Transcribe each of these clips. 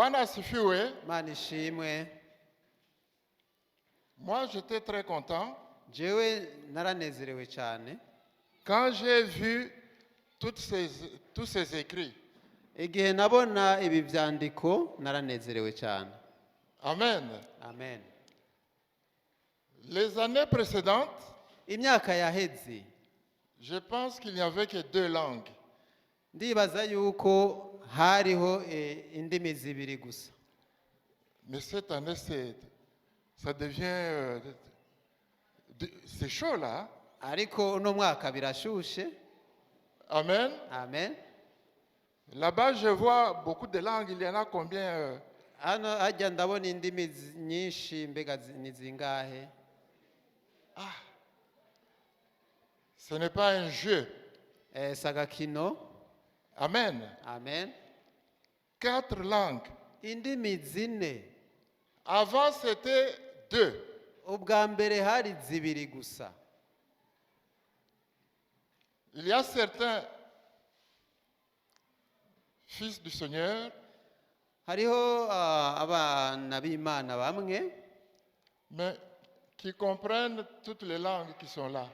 Bwana asifiwe. Imana ishimwe. Moi, j'étais très content Jewe naranezerewe cyane quand j'ai vu tous ces écrits. igihe nabona ibi byandiko naranezerewe cyane. Amen. Amen. Les années précédentes, Imyaka yaheze je pense qu'il n'y avait que 2 langues. ndibaza yuko hariho indimi zibiri gusa. Mais cette année, ça devient... c'est chaud là. Ariko uno mwaka birashushe. Amen. Amen. Là-bas, je vois beaucoup de langues. Il y en a combien Hano hajya ndabona indimi nyinshi mbega ni zingahe? Ce n'est pas un jeu. Sagakino. Amen. Amen. 4 langues. Indimi zine. Avant, c'était 2. Ubwa mbere hari zibiri gusa. Il y a certains fils du Seigneur Hariho abana b'Imana bamwe mais qui comprennent toutes les langues qui sont là.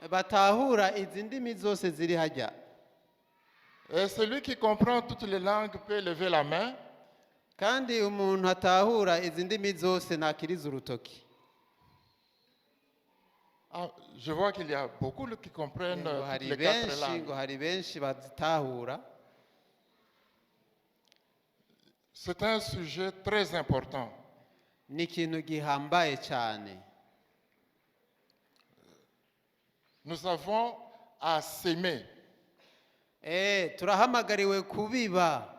batahura izi ndimi zose ziri hajya. Et celui qui comprend toutes les langues peut lever la main. Kandi umuntu atahura izi ndimi zose nakiriza urutoki. Je vois qu'il y a beaucoup qui comprennent toutes les 4 langues. Hari benshi bazitahura. C'est un sujet très important. Ni ikintu gihambaye cyane. Nous avons à s'aimer. Turahamagariwe kubiba.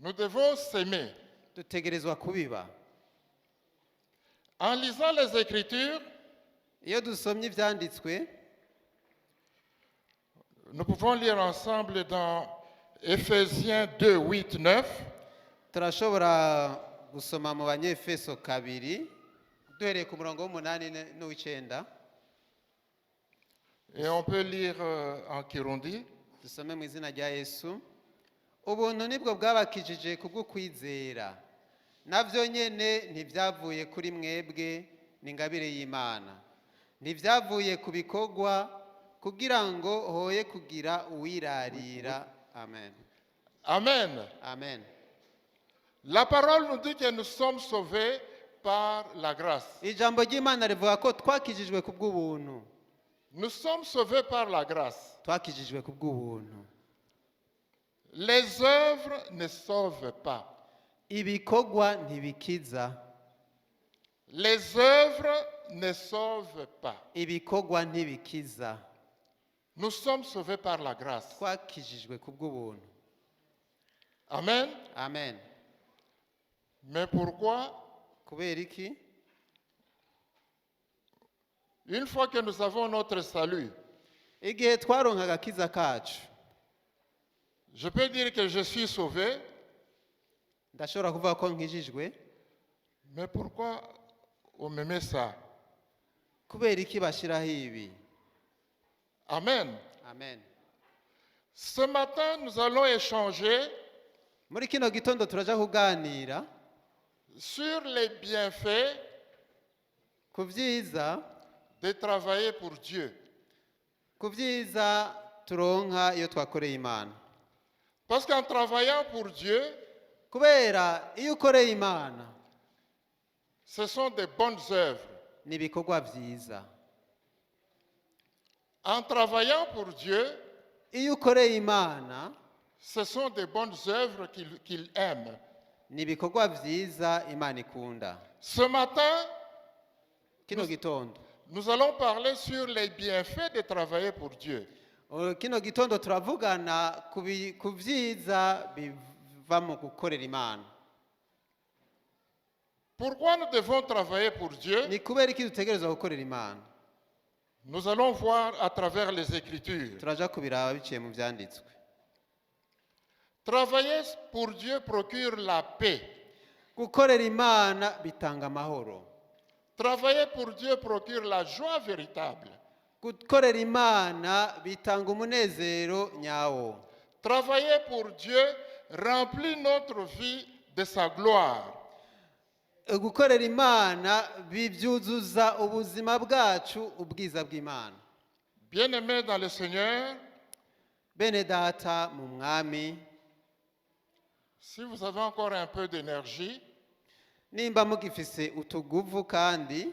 Nous devons s'aimer. Dutegerezwa kubiba. En lisant les Écritures, iyo dusomye ibyanditswe, nous pouvons lire ensemble dans Ephésiens 2, 8, 9. turashobora gusoma mu Banyefeso 2 duhereye ku murongo w'8 n'uw'9. Et on peut lire en Kirundi. Dusome mu izina rya Yesu. Ubuntu nibwo bwabakijije kubwo kwizera. Navyo nyene ntivyavuye kuri mwebwe n'ingabire y'Imana. Ntivyavuye ku bikorwa kugira ngo hoye kugira uwirarira. Amen. Amen. Amen. La parole nous dit que nous sommes sauvés par la grâce. Ijambo ry'Imana rivuga ko twakijijwe kubw'ubuntu. Nous sommes sauvés par la grâce. Twakijijwe kubw'ubuntu. Les œuvres ne sauvent pas. Ibikorwa ntibikiza. Les œuvres ne sauvent pas. Ibikorwa ntibikiza. Nous sommes sauvés par la grâce. Twakijijwe kubw'ubuntu. Amen. Amen. Mais pourquoi? Kubera iki? Une fois que nous avons notre salut, Igihe twaronka agakiza kacu, je peux dire que je suis sauvé. ndashobora kuvuga ko nkijijwe. Mais pourquoi on me met ça? Kubera iki bashiraho ibi? Amen. Amen. Ce matin, nous allons échanger Muri kino gitondo turaja kuganira sur les bienfaits ku vyiza, de travailler pour Dieu. ku vyiza turonka iyo twakoreye Imana. Parce qu'en travaillant pour Dieu, Kubera iyo ukoreye Imana, ce sont de bonnes œuvres. ni ibikorwa vyiza. En travaillant pour Dieu, Iyo ukoreye Imana, ce sont de bonnes œuvres qu'il aime. ni ibikorwa vyiza Imana ikunda. Ce matin, Kino gitondo nous allons parler sur les bienfaits de travailler pour Dieu. Kino gitondo turavugana ku vyiza biva mu gukorera Imana. Pourquoi nous devons travailler pour Dieu? Ni kubera iki dutegerezwa gukorera Imana? Nous allons voir à travers les Écritures. Turaja kubiraba biciye mu vyanditswe. Travailler pour Dieu procure la paix. Gukorera Imana bitanga amahoro. Travailler pour Dieu procure la joie véritable. Gukorera Imana bitanga umunezero nyawo. Travailler pour Dieu remplit notre vie de sa gloire. gukorera imana bibyuzuza ubuzima bwacu ubwiza bw'imana. Bien-aimés dans le Seigneur, Bene data mu mwami, si vous avez encore un peu d'énergie, nimba mugifise utuguvu kandi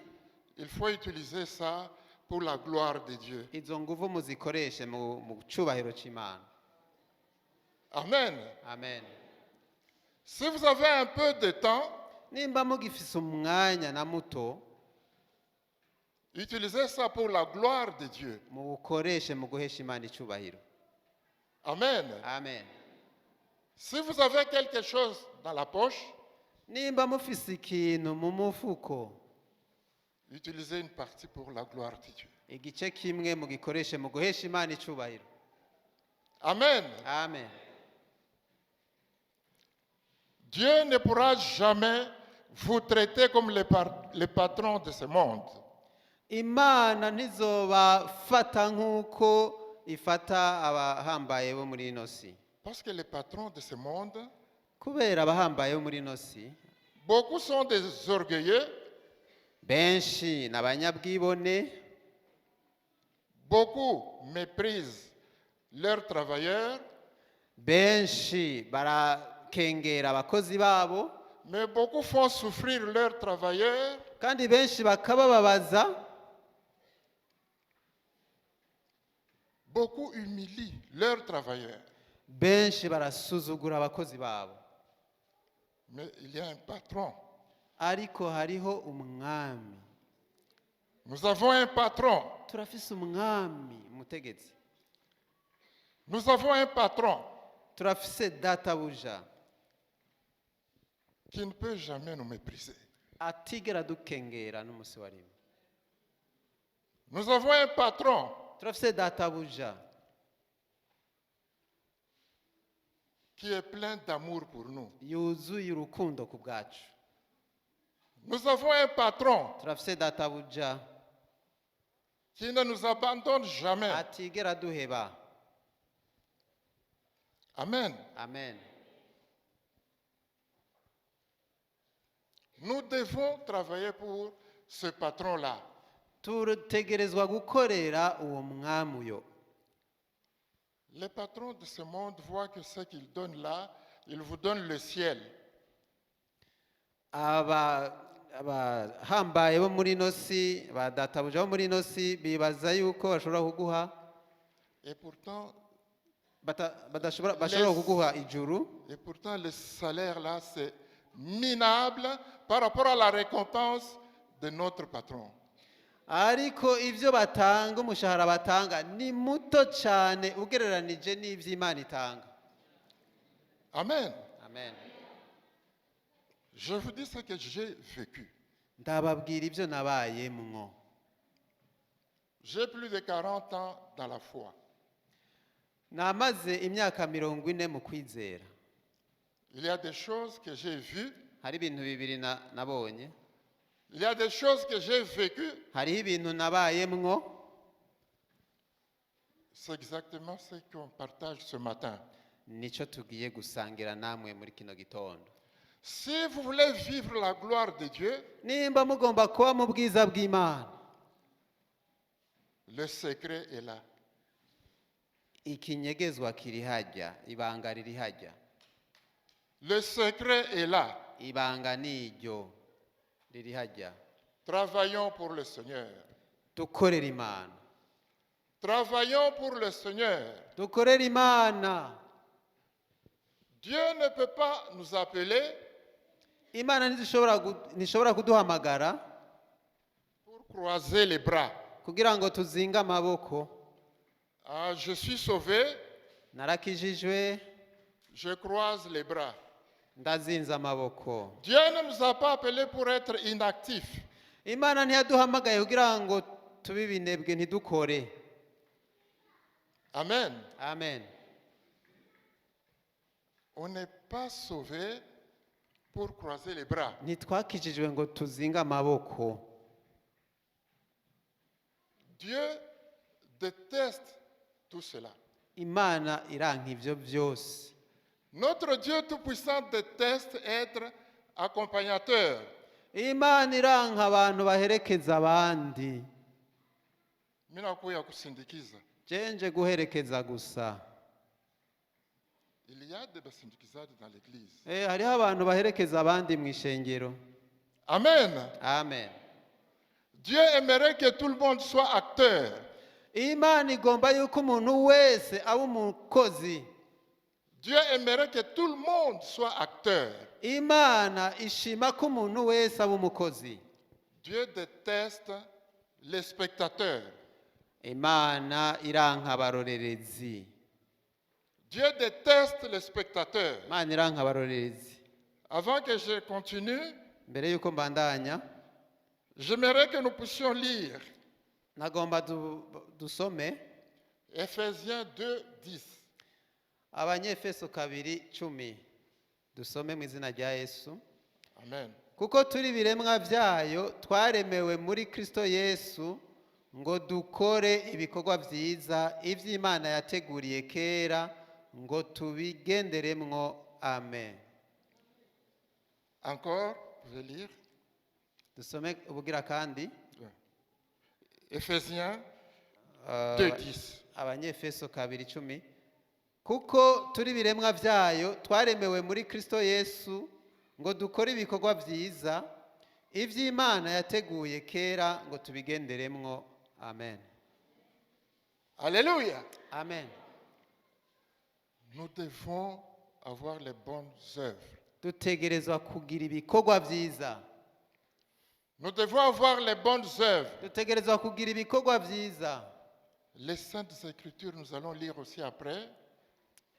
il faut utiliser ça pour la gloire de Dieu. izo nguvu muzikoreshe mu cyubahiro cy'Imana. Amen. Amen. Si vous avez un peu de temps, Nimba mugifise umwanya na muto, utilisez ça pour la gloire de Dieu. mubukoreshe mu guhesha Imana icyubahiro. Amen. Amen. Si vous avez quelque chose dans la poche, Nimba mufise ikintu mu mufuko, utilisez une partie pour la gloire de Dieu. igice kimwe mugikoreshe mu guhesha Imana icyubahiro. Amen. Amen. Dieu ne pourra jamais vous traiter comme les patrons de ce monde. Imana ntizobafata nk'uko ifata abahambaye bo muri ino si. Parce que les patrons de ce monde, Kubera abahambaye bo muri ino si, beaucoup sont des orgueilleux, benshi n'abanyabwibone, beaucoup méprisent leurs travailleurs, benshi barakengera abakozi babo, mais beaucoup font souffrir leurs travailleurs. kandi benshi bakabababaza, Beaucoup humilient leurs travailleurs. benshi barasuzugura abakozi babo. Mais il y a un patron. Ariko hariho umwami. Nous avons un patron. Turafise umwami umutegetsi. Nous avons un patron Turafise databuja qui ne peut jamais nous mépriser. atigera dukengera n'umusi wa rimwe. Nous avons un patron Turafise databuja qui est plein d'amour pour nous. yuzuye urukundo ku bwacu. Nous avons un patron Turafise databuja qui ne nous abandonne jamais. atigera duheba. Amen. Amen. Nous devons travailler pour ce patron-là. Tutegerezwa gukorera uwo mwami uyo. Les patrons de ce monde voient que ce qu'ils donnent là, ils vous donnent le ciel. Abahambaye bo muri ino si, ba databuja bo muri ino si bibaza yuko bashobora kuguha Et pourtant, bashobora kuguha ijuru. le salaire là, c'est minable par rapport à la récompense de notre patron. Ariko ivyo batanga, umushahara batanga ni muto cyane ugereranije n'ivyo Imana itanga. Amen. Amen. Je vous dis ce que j'ai vécu. Ndababwira ivyo nabayemwo. J'ai plus de 40 ans dans la foi. Namaze imyaka 40 mu kwizera. Il y a des choses que j'ai vues. Hari ibintu bibiri nabonye. Il y a des choses que j'ai vécues. Hariho ibintu nabayemwo. C'est exactement ce qu'on partage ce matin. Nico tugiye gusangira namwe muri kino gitondo. Si vous voulez vivre la gloire de Dieu, Nimba mugomba kuba mu bwiza bw'Imana, le secret est là. ikinyegezwa kiri hajya, ibanga riri hajya. Le secret est là. Ibanga niryo riri hajya. Travaillons pour le Seigneur. Dukorera Imana. Travaillons pour le Seigneur. Dukorera Imana. Dieu ne peut pas nous appeler Imana ntishobora kuduhamagara pour croiser les bras. kugira ngo tuzinge amaboko. Ah, je suis sauvé, Narakijijwe, je croise les bras. ndazinze amaboko. Dieu ne nous a pas appelés pour être inactifs. Imana ntiyaduhamagaye kugira ngo tube ibinebwe ntidukore. Amen. Amen. On n'est pas sauvé pour croiser les bras. Ntitwakijijwe ngo tuzinge amaboko. Dieu déteste tout cela. Imana iranka ivyo byose. Notre Dieu Tout-Puissant déteste être accompagnateur. imana iranka abantu baherekeza abandi. Mimi nakuya kusindikiza. Nje guherekeza gusa. Il y a des basindikizaji dans l'église. Hariho abantu baherekeza abandi mu ishengero. Amen. Amen. Dieu aimerait que tout le monde soit acteur. Imana igomba yuko umuntu wese aba umukozi. Dieu aimerait que tout le monde soit acteur. Imana ishima ko umuntu wese aba umukozi. Dieu déteste les spectateurs. Imana iranka abarorerezi. Dieu déteste les spectateurs. Imana iranka abarorerezi. Avant que je continue, Mbere yuko mbandanya, j'aimerais que nous puissions lire nagomba dusome Ephésiens 2, 10. Abanyefeso 2:10. Dusome mu izina rya Yesu. Amen. Kuko turi biremwa byayo twaremewe muri Kristo Yesu ngo dukore ibikorwa byiza ivy'Imana yateguriye kera ngo tubigenderemwo. Amen. Encore, vous pouvez lire Dusome ubugira kandi Ephésiens 2, 10. Abanyefeso 2:10. Kuko turi biremwa byayo twaremewe muri Kristo Yesu ngo dukore ibikorwa byiza ivy'Imana yateguye kera ngo tubigenderemwo. Amen. Alléluia. Amen. Nous devons avoir les bonnes œuvres. Dutegerezwa kugira ibikorwa byiza. Nous devons avoir les bonnes œuvres. Dutegerezwa kugira ibikorwa byiza. Les Saintes Écritures, nous allons lire aussi après.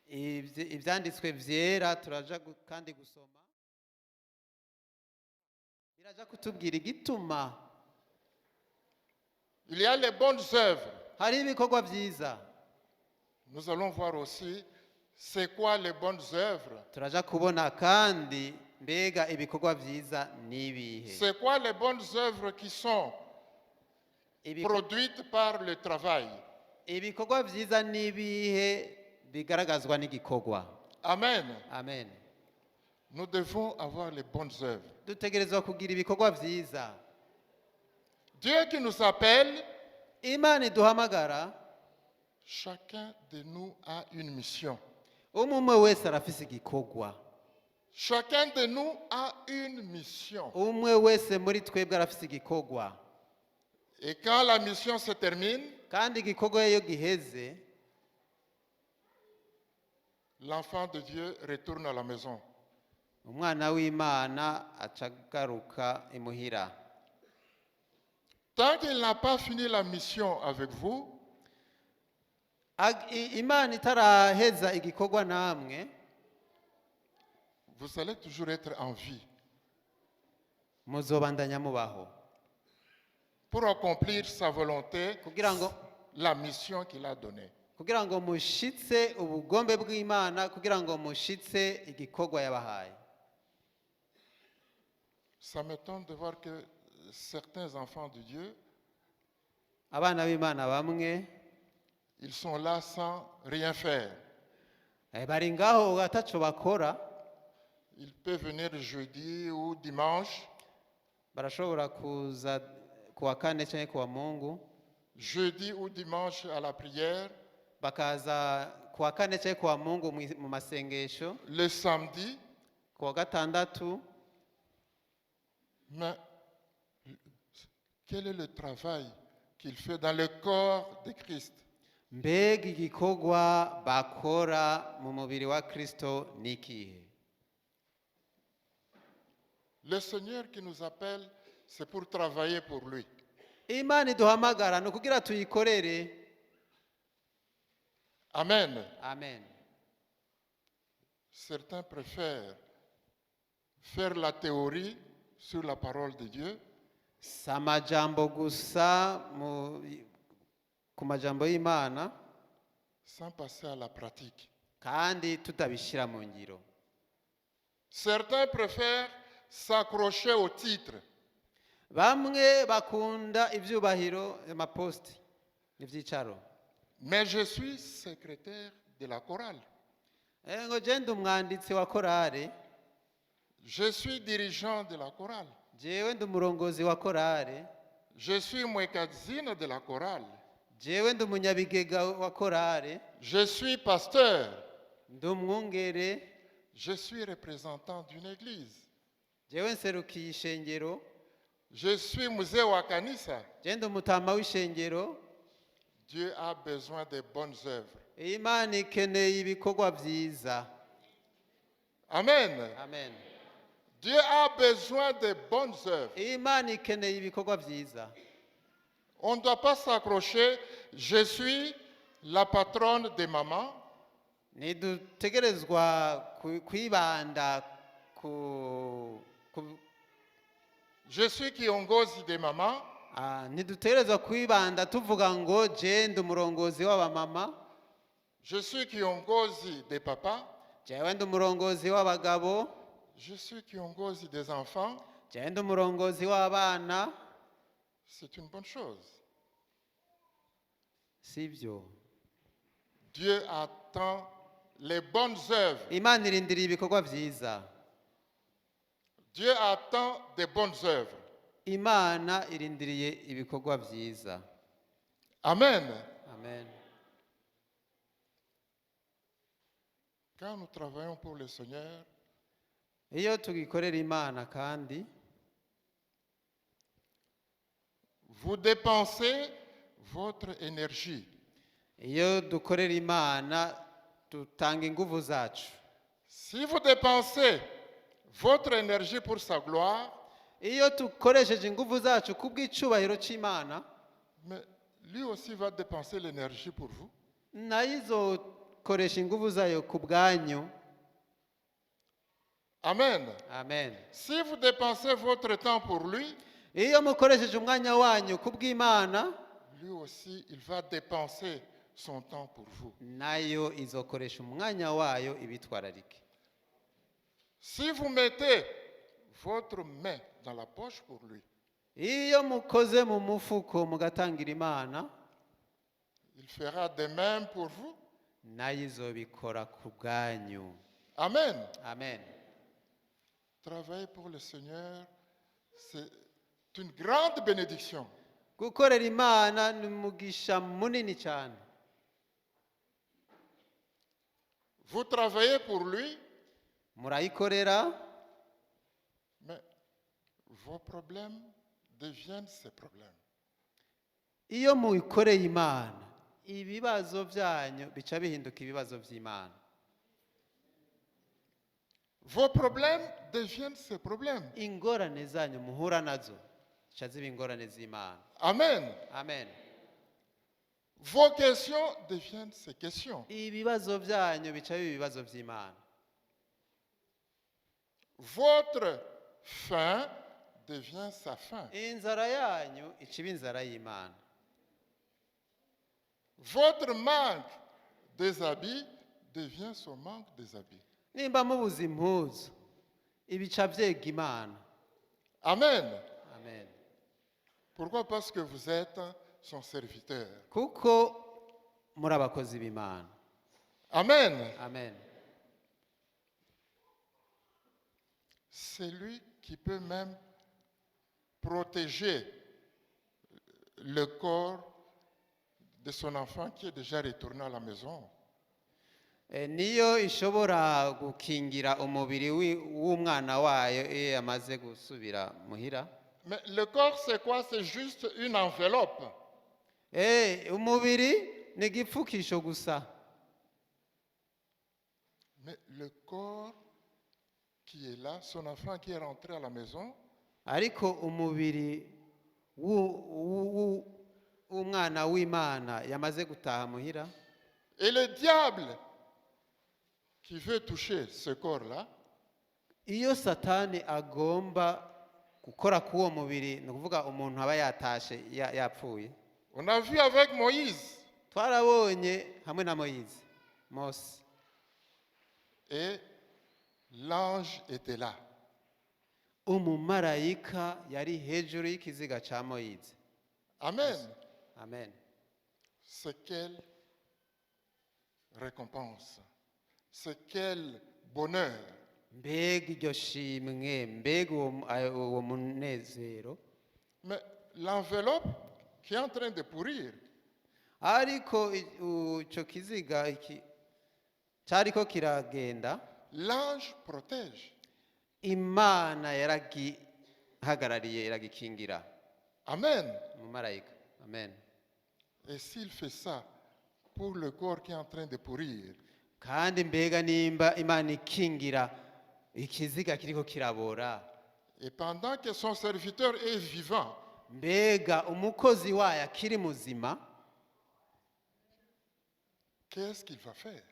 Ivyanditswe vyera turaja kandi gusoma. Biraja kutubwira igituma. Il y a les bonnes œuvres. Hari ibikorwa byiza. Nous allons voir aussi c'est quoi les bonnes œuvres. Turaja kubona kandi mbega ibikorwa byiza nibihe. C'est quoi les bonnes œuvres qui sont produites par le travail. Ibikorwa byiza nibihe bigaragazwa n'igikorwa. Amen. Amen. Nous devons avoir les bonnes œuvres. Dutegerezwa kugira ibikorwa byiza. Dieu qui nous appelle, Imana iduhamagara, chacun de nous a une mission. umwe wese arafise igikorwa. Chacun de nous a une mission. Umwe wese muri twebwe arafise igikorwa. Et quand la mission se termine, Kandi igikorwa iyo giheze, l'enfant de Dieu retourne à la maison. umwana w'Imana acagaruka imuhira. Tant qu'il n'a pas fini la mission avec vous, Imana itaraheza igikorwa namwe, vous allez toujours être en vie muzobandanya mubaho. pour accomplir sa volonté, Kugira ngo la mission qu'il a donnée. kugira ngo mushitse ubugombe bw'Imana, kugira ngo mushitse igikorwa yabahaye. Ça m'étonne de voir que certains enfants de Dieu, Abana b'Imana bamwe ils sont là sans rien faire. bari ngaho ataco bakora, Il peut venir jeudi ou dimanche, barashobora kuza kuwa kane canke kuwa Mungu, jeudi ou dimanche à la prière, bakaza kuwa kane canke kuwa Mungu mu masengesho, le samedi, kuwa gatandatu. mais quel est le travail qu'il fait dans le corps de Christ? Mbega igikorwa bakora mu mubiri wa Kristo nikihe? Le Seigneur qui nous appelle, c'est pour travailler pour lui. Imana iduhamagara no kugira tuyikorere. Amen. Amen. Certains préfèrent faire la théorie sur la parole de Dieu, Samajambo gusa ku majambo y'Imana sans passer à la pratique. kandi tutabishira mu ngiro. Certains préfèrent s'accrocher au titre. Bamwe bakunda ivyubahiro amaposti n'ivyicaro. Mais je suis secrétaire de la chorale. ngo je ndi umwanditsi wa korale, Je suis dirigeant de la chorale. jewe ndi umurongozi wa korale, Je suis mwekadzine de la chorale. jewe ndi umunyabigega wa korale, Je suis pasteur. ndi umwungere, Je suis représentant d'une église. jewe nserukiye ishengero, Je suis mzee wa kanisa. je ndi umutama w'ishengero. Dieu a besoin de bonnes œuvres. Imana ikeneye ibikorwa vyiza. Amen. Amen. Dieu a besoin de bonnes œuvres. Imana ikeneye ibikorwa vyiza. On ne doit pas s'accrocher. Je suis la patronne des mamans. Ntidutegerezwa kwibanda ku Je suis kiongozi des mamans. ntidutegerezwa kwibanda tuvuga ngo je ndi umurongozi w'abamama, Je suis kiongozi des papas. jewe ndi umurongozi w'abagabo, Je suis kiongozi des enfants. jewe ndi umurongozi w'abana. C'est une bonne chose. Sivyo. Dieu attend les bonnes œuvres. Imana irindiriye ibikorwa vyiza. Dieu attend des bonnes œuvres. Imana irindiriye ibikorwa vyiza. Amen. Amen. Quand nous travaillons pour le Seigneur, Iyo tugikorera Imana kandi vous dépensez votre énergie. iyo dukorera Imana dutanga inguvu zacu. Si vous dépensez votre énergie pour sa gloire, Iyo dukoresheje inguvu zacu kubw'icubahiro c'Imana, mais lui aussi va dépenser l'énergie pour vous. nayo izokoresha inguvu zayo ku bwanyu. Amen. Amen. Si vous dépensez votre temps pour lui, Iyo mukoresheje umwanya wanyu kubw'Imana, lui aussi, il va dépenser son temps pour vous. nayo izokoresha umwanya wayo ibitwararike. Si vous mettez votre main dans la poche pour lui, Iyo mukoze mu mufuko mugatangira Imana, il fera de même pour vous. nayo izobikora ku bwanyu. Amen. Amen. Travailler pour le Seigneur, c'est une grande bénédiction. Gukorera Imana ni umugisha munini cyane. Vous travaillez pour lui, Murayikorera, mais vos problèmes deviennent ses problèmes. iyo muyikoreye Imana, ibibazo byanyu bica bihinduka ibibazo by'Imana. Vos problèmes deviennent ses problèmes. Ingorane zanyu muhura nazo zica ziba ingorane z'Imana. Amen. Amen. Vos questions deviennent ses questions. Ibibazo byanyu bica biba ibibazo by'Imana. Votre faim devient sa faim. Inzara yanyu ica iba inzara y'Imana. Votre manque des habits devient son manque des habits. Nimba mubuze impuzu, ibica vyega Imana. Amen. Amen. Pourquoi? Parce que vous êtes son serviteur. Kuko muri abakozi b'Imana. Amen. Amen. C'est lui qui peut même protéger le corps de son enfant qui est déjà retourné à la maison. Niyo ishobora gukingira umubiri w'umwana wayo iyo yamaze gusubira muhira. Mais le corps, c'est quoi? C'est juste une enveloppe. Umubiri ni igipfukisho gusa. Mais le corps qui est là, son enfant qui est rentré à la maison, Ariko umubiri w'umwana w'Imana yamaze gutaha muhira. et le diable qui veut toucher ce corps-là, Iyo Satani agomba gukora k'uwo mubiri, ni ukuvuga umuntu aba yatashe yapfuye. on a vu avec Moïse, Twarabonye hamwe na Mose. et l'ange était là. Umumarayika yari hejuru y'ikiziga ca Moise. Amen. Amen. C'est quelle récompense C'est quel bonheur. mbega iryo shimwe mbega uwo munezero. Mais l'enveloppe qui est en train de pourrir, ariko icyo kiziga cyariko kiragenda, l'ange protège. imana yaragihagarariye iragikingira. Amen. Umumarayika. Amen. Et s'il fait ça pour le corps qui est en train de pourrir, kandi mbega nimba imana ikingira ikiziga kiriko kirabora, et pendant que son serviteur est vivant, mbega umukozi wayo akiri muzima, qu'est-ce qu'il va faire?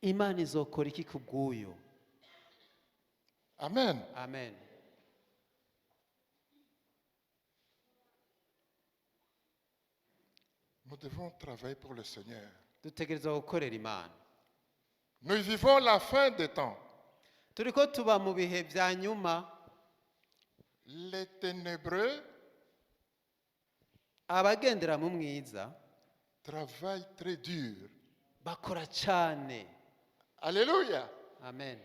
imana izokora iki kubw'uyo? Amen. Amen. Nous devons travailler pour le Seigneur. dutegerezwa gukorera imana. Nous vivons la fin des temps. turiko tuba mu bihe bya nyuma. Les ténébreux abagendera mu mwiza travaillent très dur. bakora cyane. Alléluia. Amen.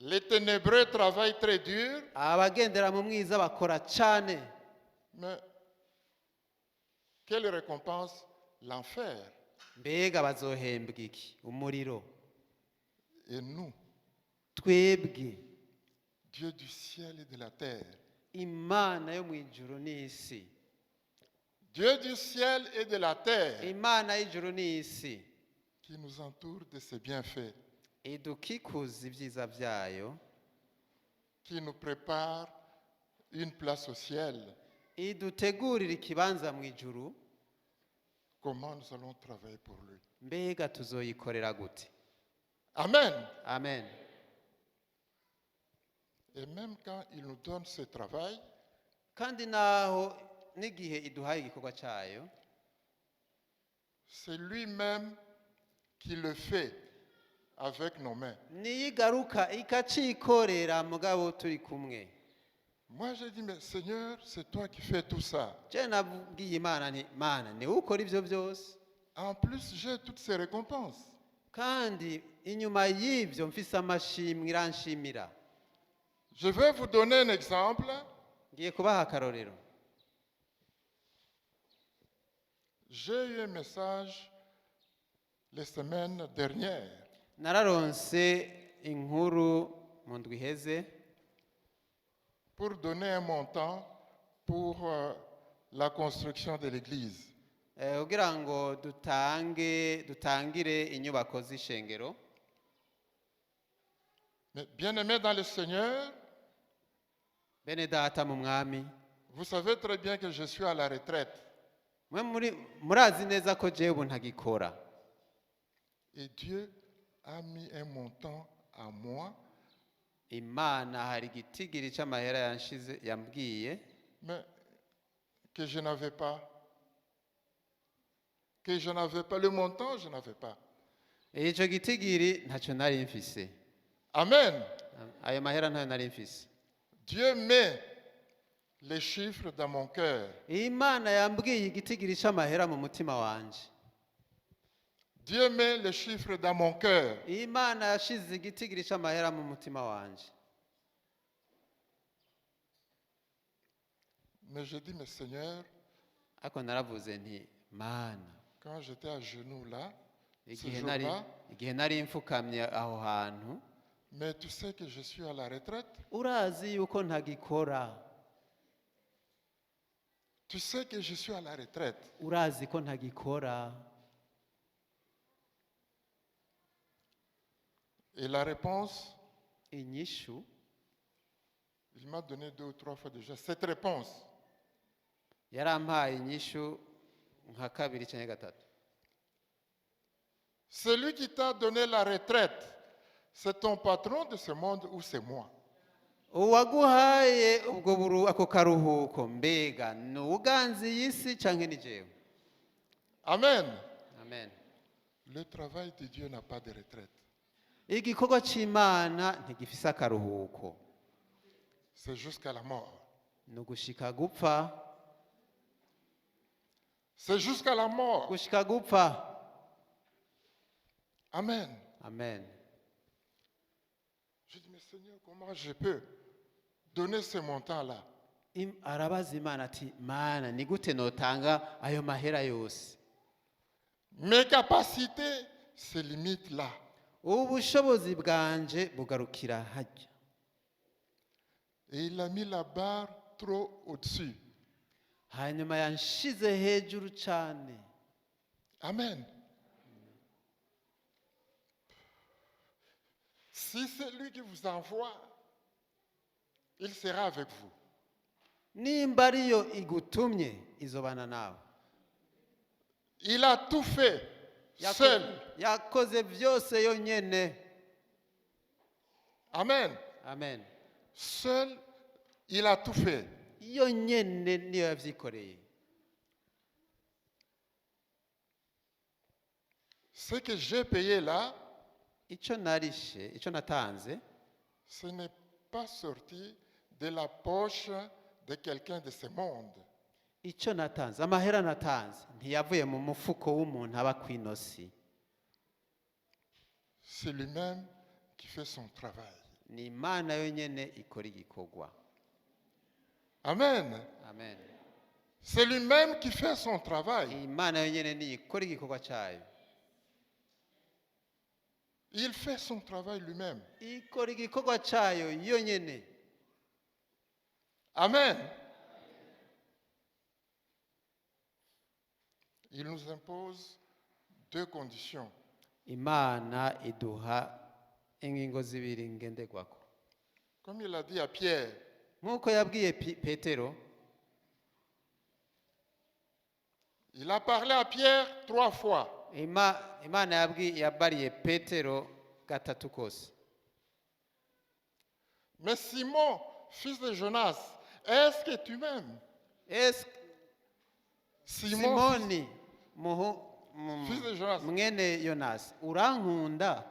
Les ténébreux travaillent très dur, abagendera mu mwiza bakora cyane. mais quelle récompense? L'enfer. mbega bazohembwa iki? umuriro. Et nous, twebwe Dieu du ciel et de la terre, imana yo mu ijuru n'isi, Dieu du ciel et de la terre, imana y'ijuru n'isi qui nous entoure de ses bienfaits, idukikuza ibyiza byayo, qui nous prépare une place au ciel, idutegurira ikibanza mu ijuru, comment nous allons travailler pour lui? mbega tuzoyikorera gute? Amen. Amen. Et même quand il nous donne ce travail, kandi naho n'igihe iduhaye igikorwa cyayo, c'est lui-même qui le fait avec nos mains. niyigaruka ikacikorera mugabo turi kumwe. Moi, j'ai dit, mais Seigneur, c'est toi qui fais tout ça. je nabwiye imana nti mana niwe ukora ibyo byose, En plus, j'ai toutes ces récompenses. kandi inyuma y'ibyo mfise amashimwe iranshimira. Je vais vous donner un exemple. ngiye kubaha akarorero. J'ai eu un message les semaines dernières nararonse inkuru mu ndwi iheze pour donner un montant pour la construction de l'église. kugira ngo dutangire inyubako z'ishengero. Mais bien-aimés dans le Seigneur, bene data mu mwami, vous savez très bien que je suis à la retraite. murazi neza ko jewe ubu ntagikora. Et Dieu a mis un montant à moi, imana hari igitigiri cy'amahera yanshize yambwiye, mais que je n'avais pas. Que je n'avais pas. Le montant, je n'avais pas. icyo gitigiri ntacyo nari mfise. Amen. ayo mahera ntayo nari mfise. Dieu met les chiffres dans mon cœur. imana yambwiye igitigiri cy'amahera mu mutima wanje. Dieu met les chiffres dans mon cœur. imana yashize igitigiri cy'amahera mu mutima wanje. Mais je dis, mais Seigneur, ariko naravuze nti mana, quand j'étais à genoux là, ce igihe jour-là, nari mfukamye aho hantu, mais tu sais que je suis à la retraite. urazi yuko ntagikora. Tu sais que je suis à la retraite. urazi ko ntagikora. Et la réponse, inyishu il m'a donné 2 ou 3 fois déjà cette réponse. yarampaye inyishu nka kabiri cyangwa gatatu. Celui qui t'a donné la retraite, c'est ton patron de ce monde ou c'est moi? uwaguhaye ako karuhuko mbega ni uganzi y'isi cyangwa ni jewe? Amen. Amen. Le travail de Dieu n'a pas de retraite. igikorwa cy'imana ntigifise akaruhuko, C'est jusqu'à la mort. ni ugushika gupfa. C'est jusqu'à la mort. gushika gupfa. Amen. amen. Je dis, mais Seigneur, comment je peux donner ce montant-là? Arabaza Imana ati mana ni gute notanga ayo mahera yose? Mes capacités se limitent là. Ubushobozi bwanje bugarukira hajya. Et il a mis la barre trop au-dessus. Hanyuma yanshize hejuru cyane. Amen. Si c'est lui qui vous envoie, il sera avec vous. Nimba ariyo igutumye izobana nawe. Il a tout fait seul. Yakoze byose yonyene. Amen. Amen. Seul, il a tout fait. Yonyene niyo yavyikoreye. Ce que j'ai payé là, Ico narishe, ico natanze, ce n'est pas sorti de la poche de quelqu'un de ce monde. ico natanze, amahera natanze ntiyavuye mu mufuko w'umuntu aba kwinosi. C'est lui-même qui fait son travail. Ni Imana yonyene ikora igikorwa. Amen. Amen. C'est lui-même qui fait son travail. Imana yonyene ni ikora igikorwa cyayo. Il fait son travail lui-même. Ikora igikorwa cyayo yonyene. Amen. Il nous impose deux conditions. Imana iduha ingingo zibiri ngenderwako. Comme il a dit à Pierre, Nkuko yabwiye Petero, il a parlé à Pierre 3 fois. Imana yabariye Petero gatatu kose. Mais Simon, fils de Jonas, est-ce que tu m'aimes? Simoni fils de Jonas. mwene Yonasi, urankunda?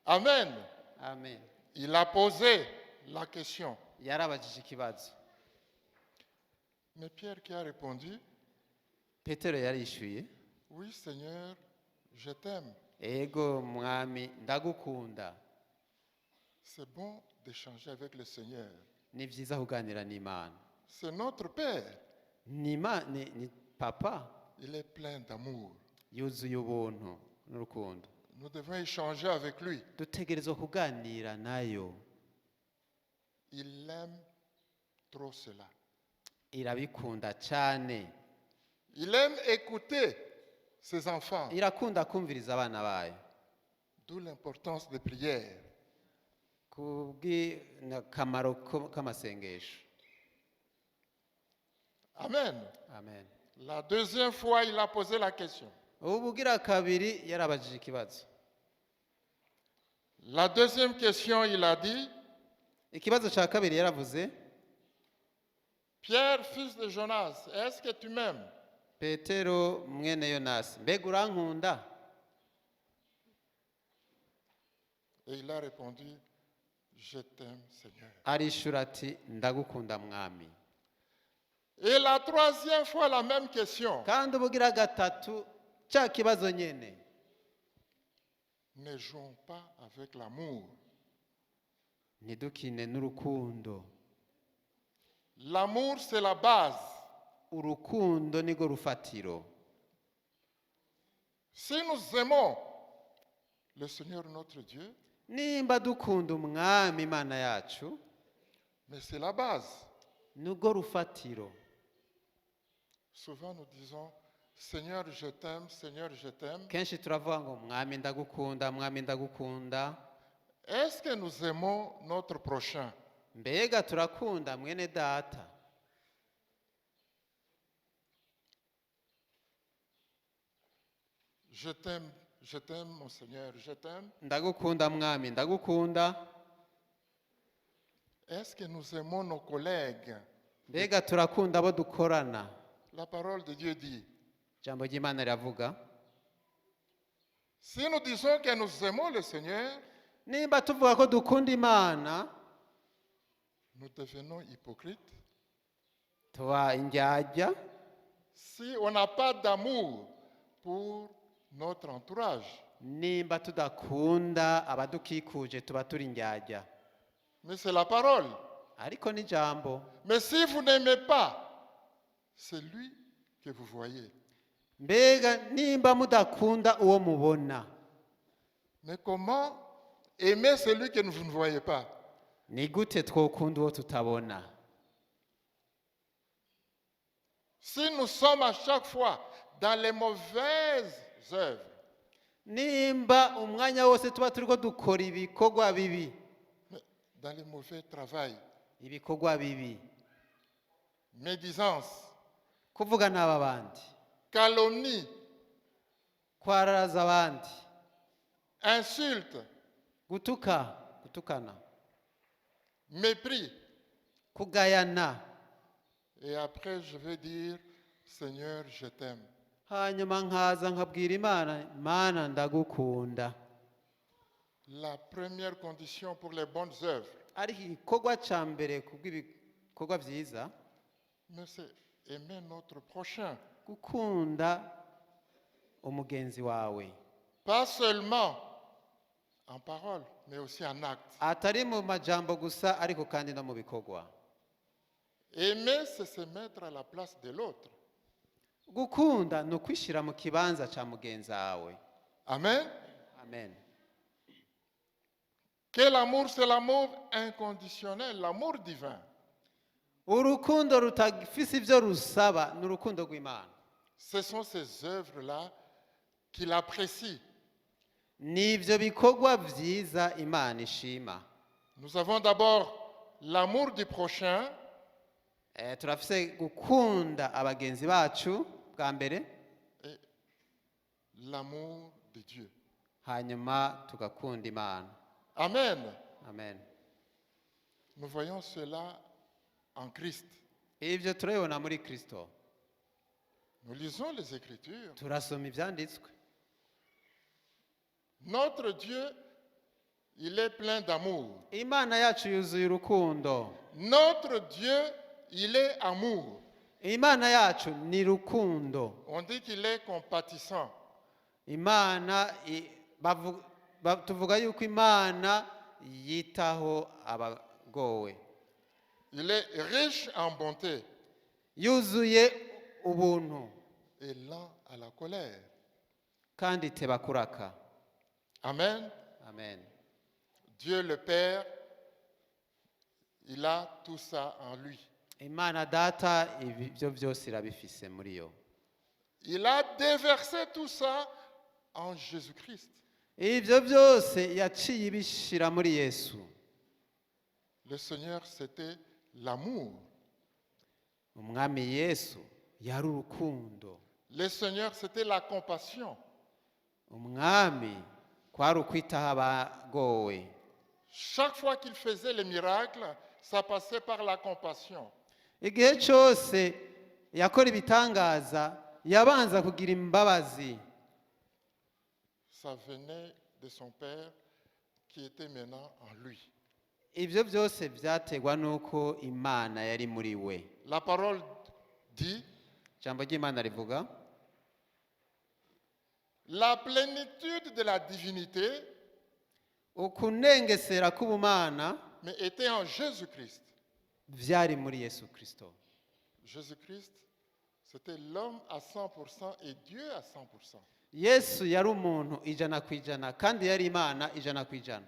Amen. Amen. Il a posé la question. Yarabajije ikibazo. Mais Pierre qui a répondu, Petero yarishuye, oui Seigneur, je t'aime. ego mwami ndagukunda. C'est bon d'échanger avec le Seigneur. Ni vyiza kuganira n'Imana. C'est notre Père. Ni papa Il est plein d'amour. yuzuye ubuntu n'urukundo. Nous devons échanger avec lui. Dutegerezwa kuganira nayo. Il aime trop cela. Irabikunda cyane. Il aime écouter ses enfants. Irakunda kumviriza abana bayo. D'où l'importance des prières. Kubw'akamaro k'amasengesho. Amen. Amen. La deuxième fois, il a posé la question. Ubugira kabiri yarabajije ikibazo. La deuxième question, il a dit, Ikibazo cya kabiri yaravuze, Pierre, fils de Jonas, est-ce que tu m'aimes? Petero mwene Yonasi, mbega urankunda? Et il a répondu, je t'aime, Seigneur. Arishura ati ndagukunda mwami. Et la troisième fois, la même question. Kandi ubugira gatatu cya kibazo nyene. Ne jouons pas avec l'amour. Ntidukine n'urukundo. L'amour, c'est la base. Urukundo nigo rufatiro. Si nous aimons le Seigneur notre Dieu, Nimba dukunda umwami Imana yacu, mais c'est la base. nigo rufatiro. Souvent nous disons, Seigneur, je t'aime, Seigneur, je t'aime. Kenshi turavuga ngo mwami ndagukunda, mwami ndagukunda. Est-ce que nous aimons notre prochain? Mbega turakunda mwene data? Je t'aime, mon Seigneur, je t'aime. Ndagukunda mwami ndagukunda. Est-ce que nous aimons nos collègues? Mbega turakunda abo dukorana? La parole de Dieu dit, Jambo ry'Imana riravuga, si nous disons que nous aimons le Seigneur, nimba tuvuga ko dukunda Imana, nous devenons hypocrites. tuba indyarya. Si on n'a pas d'amour pour notre entourage. nimba tudakunda abadukikuje tuba turi indyarya. Mais c'est la parole. Ariko ni ijambo. Mais si vous n'aimez pas, c'est lui que vous voyez. Mbega nimba mudakunda uwo mubona, Mais comment aimer celui que vous ne voyez pas? ni gute twokunda uwo tutabona? Si nous sommes à chaque fois dans les mauvaises œuvres, Nimba umwanya wose tuba turiko dukora ibikorwa bibi, dans les mauvais travail, ibikorwa bibi, médisance, kuvuga n'aba bandi, calomnie, kwararaza abandi, insulte, gutukana, mépris, kugayana, et après je vais dire, Seigneur, je t'aime. hanyuma nkaza nkabwira Imana ndagukunda. La première condition pour les bonnes œuvres, Ariko igikorwa ca mbere kubw'ibikorwa vyiza, mais c'est aimer notre prochain. gukunda umugenzi wawe, Pas seulement en parole, mais aussi en acte. atari mu majambo gusa ariko kandi no mu bikorwa. Aimer, c'est se mettre à la place de l'autre. Gukunda ni ukwishira mu kibanza ca mugenzi wawe. Amen. Amen. Quel amour? C'est l'amour inconditionnel, l'amour divin. Urukundo rutagifise ivyo rusaba ni urukundo rw'Imana. Ce sont ces œuvres-là qu'il apprécie. Ni ivyo bikorwa vyiza Imana ishima. Nous avons d'abord l'amour du prochain, Turafise gukunda abagenzi bacu bwa mbere, et l'amour de Dieu. hanyuma tugakunda Imana. Amen. Amen. Nous voyons cela en Christ. Ivyo turabibona muri Kristo. Nous lisons les Écritures. Turasoma ivyanditswe. Notre Dieu, il est plein d'amour. Imana yacu yuzuye urukundo. Notre Dieu, il est amour. Imana yacu ni rukundo. On dit qu'il est compatissant. Imana tuvuga yuko Imana yitaho abagowe. Il est riche en bonté Yuzuye ubuntu et lent à la colère. kandi teba kuraka. Amen. Amen. Dieu le Père, il a tout ça en lui. Imana data ibyo byose irabifise muri yo. Il a déversé tout ça en Jésus-Christ. Ibyo byose yaciye ibishira muri Yesu. Le Seigneur, c'était l'amour. Umwami Yesu yari urukundo. Le Seigneur, c'était la compassion. Umwami kwari ukwitaho abagowe. Chaque fois qu'il faisait les miracles, ça passait par la compassion. Igihe cyose yakora ibitangaza yabanza kugira imbabazi. Ça venait de son Père qui était maintenant en lui. Ibyo byose byategwa nuko Imana yari muri we. La parole dit, Jambo ry'Imana rivuga, la plénitude de la divinité, ukunengesera k'ubumana mais était en Jésus-Christ. vyari muri Yesu Kristo. Jésus-Christ, c'était l'homme à 100% et Dieu à 100%. Yesu yari umuntu ijana kwijana kandi yari Imana ijana kwijana.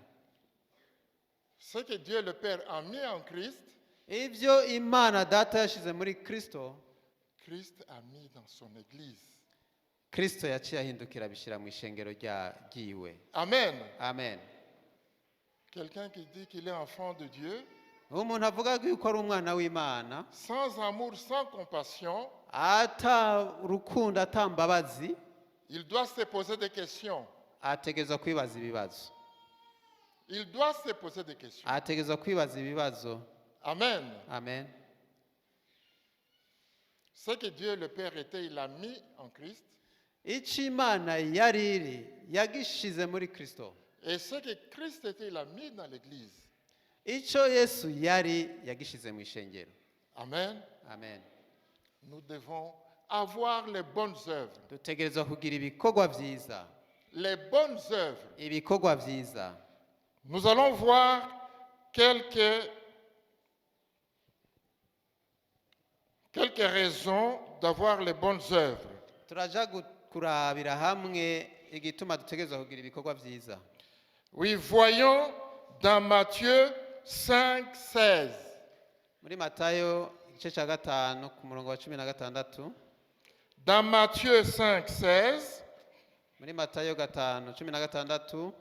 Ce que Dieu le Père a mis en Christ, Ibyo Imana data yashize muri Kristo, Christ a mis dans son Église. Kristo yaciye ahindukira bishira mu ishengero ryiwe. Amen. Amen. Quelqu'un qui dit qu'il est enfant de Dieu, Umuntu avuga yuko ari umwana w'Imana, sans amour, sans compassion, ata rukundo ata mbabazi, il doit se poser des questions. ategerezwa kwibaza ibibazo. Il doit se poser des questions. Ategerezwa kwibaza ibibazo. Amen. Amen. Ce que Dieu le Père était, il l'a mis en Christ. Icyo Imana yari iri yagishize muri Kristo. Et ce que Christ était, il l'a mis dans l'Église. Icyo Yesu yari yagishize mu ishengero. Amen. Amen. Nous devons avoir les bonnes œuvres. Dutegerezwa kugira ibikorwa vyiza. les bonnes œuvres. ibikorwa vyiza. Nous allons voir quelques raisons d'avoir les bonnes œuvres. Turaja kurabira hamwe igituma dutegerezwa kugira ibikorwa vyiza. Oui, voyons dans Matthieu 5:16. Muri Matayo igice ca gatanu ku murongo wa 16. Dans Matthieu 5:16, Muri Matayo gatanu 16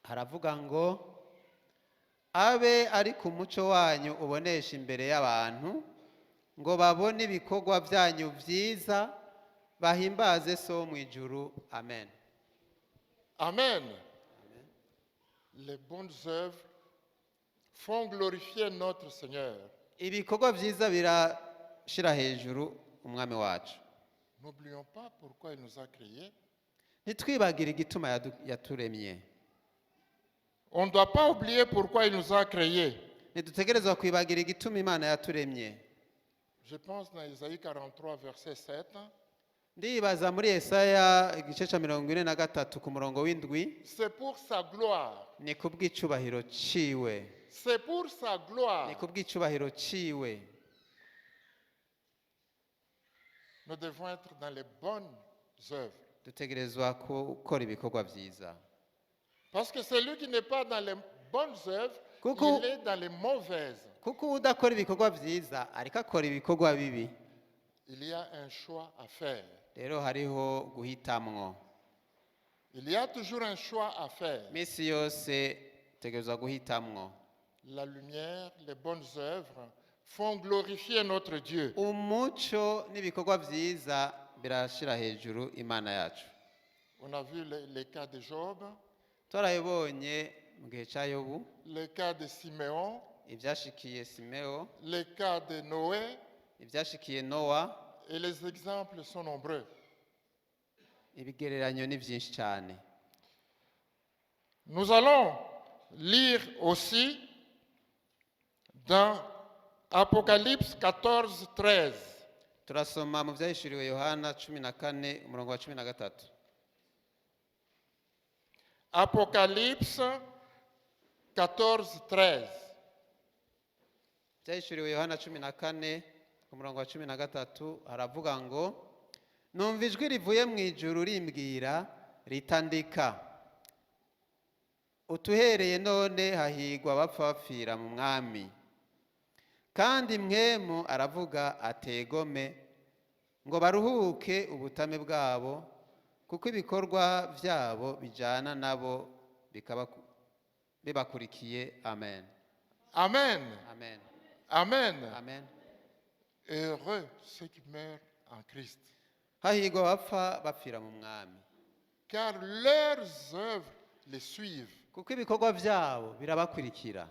haravuga ngo abe ari ku muco wanyu ubonesha imbere y'abantu ngo babone ibikorwa vyanyu vyiza bahimbaze so mu ijuru. Amen. Amen. Les bonnes œuvres font glorifier notre Seigneur. Ibikorwa vyiza birashira hejuru umwami wacu. N'oublions pas pourquoi il nous a créés. Ntitwibagire igituma yaturemye. On ne doit pas oublier pourquoi il nous a créés. Ntidutegerezwa kwibagira igituma Imana yaturemye. Je pense dans Isaïe 43, verset 7. Ndibaza muri Yesaya igice ca 43 ku murongo w'indwi. C'est pour sa gloire. Ni kubw'icubahiro ciwe. C'est pour sa gloire. Ni kubw'icubahiro ciwe. Nous devons être dans les bonnes œuvres. Dutegerezwa gukora ibikorwa vyiza. Parce que celui qui n'est pas dans les bonnes œuvres, Coucou. il est dans les mauvaises. Kuko udakora ibikorwa vyiza ariko akora ibikorwa bibi. Il y a un choix à faire. Rero hariho guhitamwo. Il y a toujours un choix à faire. Misi yose tegerezwa guhitamwo. La lumière, les bonnes œuvres font glorifier notre Dieu. Umuco n'ibikorwa vyiza birashira hejuru Imana yacu. On a vu les cas de Job, Twarabibonye mu gihe ca Yobu, les cas de Siméon, ivyashikiye Simeo, les cas de Noé, ivyashikiye Nowa, et les exemples sont nombreux. ibigereranyo ni vyinshi cyane. Nous allons lire aussi dans Apocalypse 14:13. Turasoma mu vyahishuriwe Yohana 14 umurongo wa 13. Apocalypse 14:13. Vyahishuriwe Yohana 14 ku murongo wa 13 haravuga ngo numva ijwi rivuye mu ijuru rimbwira ritandika utuhereye none hahigwa bapfa bapfira mu mwami kandi mwemu aravuga ategome ngo baruhuke ubutame bwabo kuko ibikorwa vyabo bijana nabo bibakurikiye. Amen. Amen. Amen. Amen. Amen. Heureux ceux qui meurent en Christ, Hahigwa bapfa bapfira mu mwami car leurs œuvres les suivent. kuko ibikorwa vyabo birabakurikira.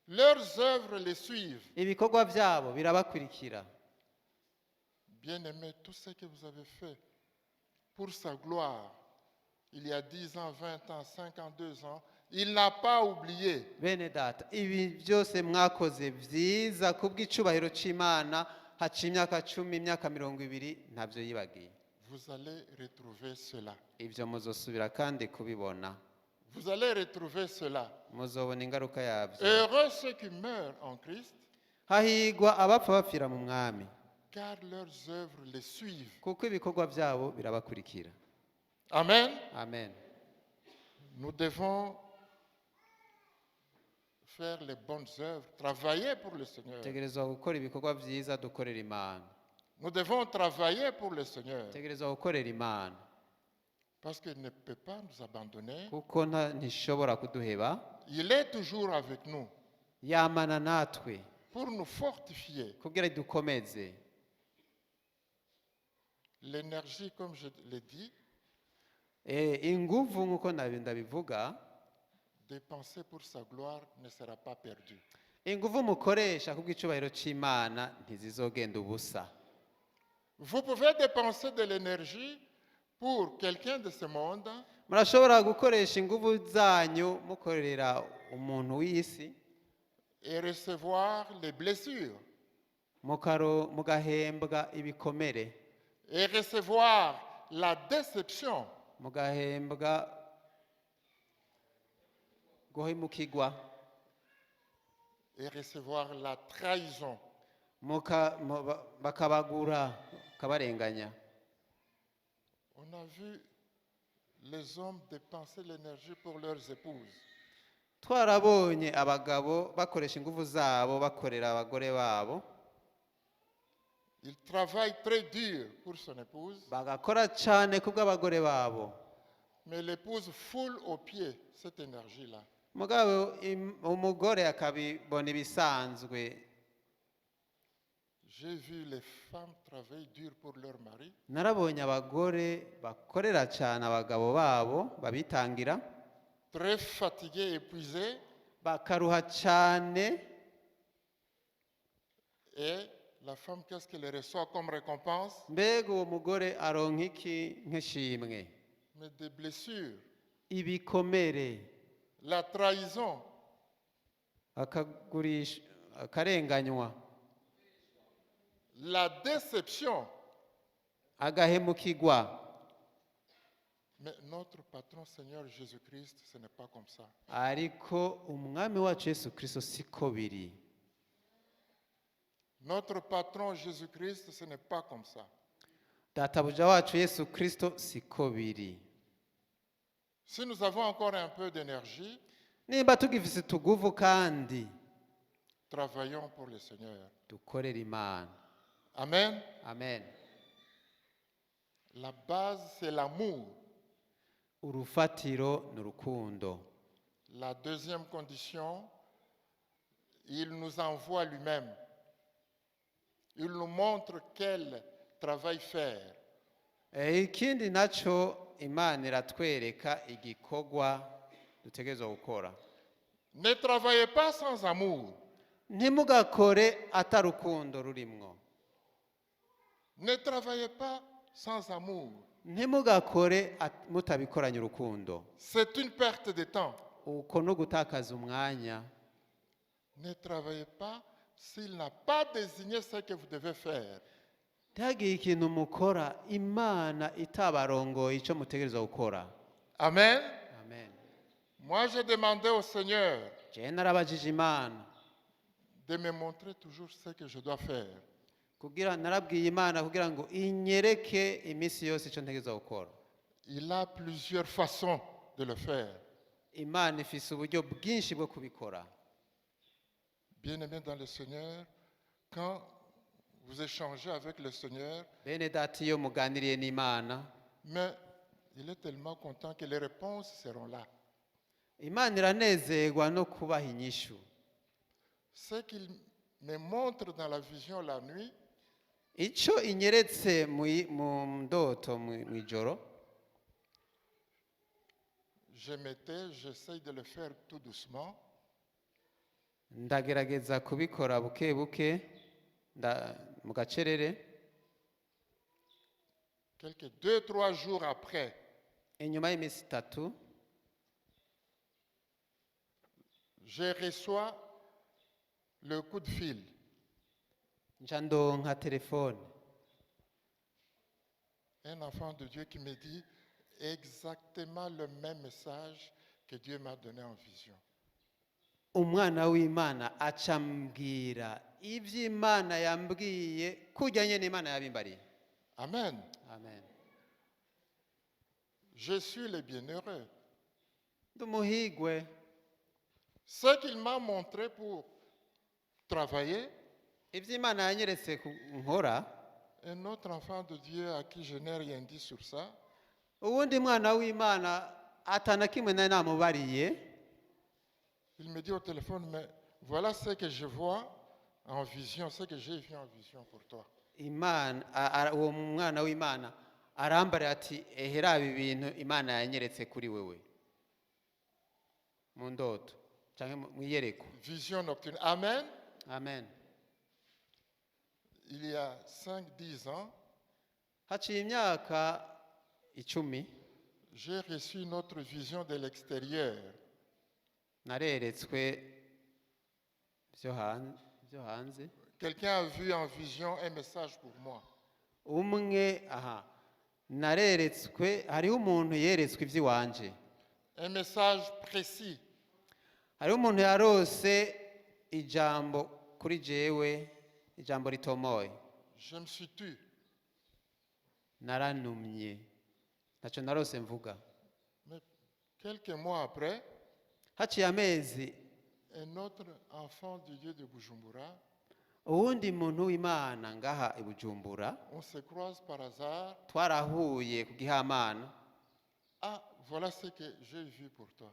Leurs œuvres les suivent. Ibikorwa vyabo birabakurikira. Bien-aimés, tout ce que vous avez fait pour sa gloire, il y a 10 ans, 20 ans, 52 ans, il n'a pas oublié. Bene data, ibi byose mwakoze vyiza kubw'icubahiro c'Imana haca imyaka 10, imyaka 20, ntavyo yibagiye. Vous allez retrouver cela. Ivyo muzosubira kandi kubibona. Vous allez retrouver cela. Muzobona ingaruka yavyo. Heureux ceux qui meurent en Christ, Hahigwa abapfa bapfira mu mwami car leurs œuvres les suivent. kuko ibikorwa vyabo birabakurikira. Amen. Amen. Nous devons faire les bonnes œuvres, travailler pour le Seigneur. Tegerezwa gukora ibikorwa vyiza dukorera Imana. Nous devons travailler pour le Seigneur, Tegerezwa gukorera Imana parce qu'il ne peut pas nous abandonner. kuko ntishobora kuduheba. Il est toujours avec nous Yamana natwe pour nous fortifier. kugira dukomeze. L'énergie, comme je l'ai dit, Inguvu nkuko ndabivuga, dépensée pour sa gloire ne sera pas perdue. inguvu mukoresha kubw'icubahiro c'Imana ntizizogenda ubusa. Vous pouvez dépenser de l'énergie pour quelqu'un de ce monde Murashobora gukoresha inguvu zanyu mukorera umuntu w'isi et recevoir les blessures mugahembwa ibikomere et recevoir la déception, mugahembwa guhemukirwa, et recevoir la trahison. bakabagura, kabarenganya. On a vu les hommes dépenser l'énergie pour leurs épouses. Twarabonye abagabo bakoresha ingufu zabo bakorera abagore babo, Il travaille très dur pour son épouse, bagakora cyane kubw'abagore babo, mais l'épouse foule aux pieds cette énergie-là. mugabo umugore akabibona ibisanzwe. J'ai vu les femmes travailler dur pour leur mari, Narabonye abagore bakorera cyane abagabo babo, babitangira, très fatiguées, épuisées, bakaruha cyane, et la femme, qu'est-ce qu'elle reçoit comme récompense? mbega uwo mugore aronka iki nk'ishimwe? Mais des blessures, Ibikomere, la trahison, akagurisha, akarenganywa, la déception. agahemukirwa. Mais notre patron Seigneur Jésus-Christ, ce n'est pas comme ça. Ariko umwami wacu Yesu Kristo siko biri. Notre patron Jésus-Christ, ce n'est pas comme ça. Databuja wacu Yesu Kristo siko biri. Si nous avons encore un peu d'énergie, Nimba tugifise tuguvu kandi travaillons pour le Seigneur. dukorera Imana. Amen. Amen. La base, c'est l'amour. Urufatiro n'urukundo. La deuxième condition, il nous envoie lui-même. Il nous montre quel travail faire. Ikindi naco Imana iratwereka igikorwa dutegerezwa gukora. Ne travaillez pas sans amour. Ntimugakore atarukundo rurimwo. Ne travaillez pas sans amour. Ntimugakore mutabikoranye urukundo. C'est une perte de temps. Uko no gutakaza umwanya. Ne travaillez pas s'il n'a pas désigné ce que vous devez faire. Ntihagire ikintu mukora Imana itabarongoye icyo mutegerezwa gukora. Amen. Amen. Moi, j'ai demandé au Seigneur Je narabajije Imana de me montrer toujours ce que je dois faire. narabwiye Imana kugira ngo inyereke iminsi yose icyo ntegerezwa gukora. Il a plusieurs façons de le faire. Imana ifise uburyo bwinshi bwo kubikora. Bien-aimés dans le Seigneur, quand vous échangez avec le Seigneur, Bene data iyo muganiriye n'Imana, mais il est tellement content que les réponses seront là. Imana iranezerwa no kubaha inyishu. Ce qu'il me montre dans la vision la nuit, Icyo inyeretse mu ndoto mw'ijoro, j'essaye de le faire tout doucement. ndagerageza kubikora buke buke mu gacerere. Quelques 2-3 jours après, Inyuma y'iminsi 3 je reçois le coup de fil. nja ndonka telefone, Un enfant de Dieu qui me dit exactement le même message que Dieu m'a donné en vision. umwana w'Imana acambwira iby'Imana yambwiye kujya nyene Imana yabimbariye. Amen. Amen. Je suis le bienheureux. Ndumuhigwe. Ce qu'il m'a montré pour travailler, Iby'Imana yanyeretse nkora, un autre enfant de Dieu à qui je n'ai rien dit sur ça, uwundi mwana w'Imana atana kimwe nari namubariye, il me dit au téléphone, mais voilà ce que je vois en vision, ce que j'ai vu en vision pour toi. uwo mwana w'Imana arambara ati ehera ibi bintu Imana yanyeretse kuri wewe mu ndoto cyangwa mu iyereko. Vision nocturne. Amen. Amen. Il y a 5-10 ans, Haciye imyaka 10 j'ai reçu une autre vision de l'extérieur. nareretswe byo hanze. Quelqu'un a vu en vision un message pour moi. Umwe nareretswe hariho umuntu yeretswe iby'iwanje un message précis. hariho umuntu yarose ijambo kuri jewe ijambo ritomoye Je me suis tu. naranumye ntacyo narose mvuga Mais quelques mois après, haciye amezi un autre enfant du Dieu de Bujumbura, uwundi muntu w'imana ngaha i Bujumbura on se croise par hasard. twarahuye ku gihamana Ah, voilà ce que j'ai vu pour toi.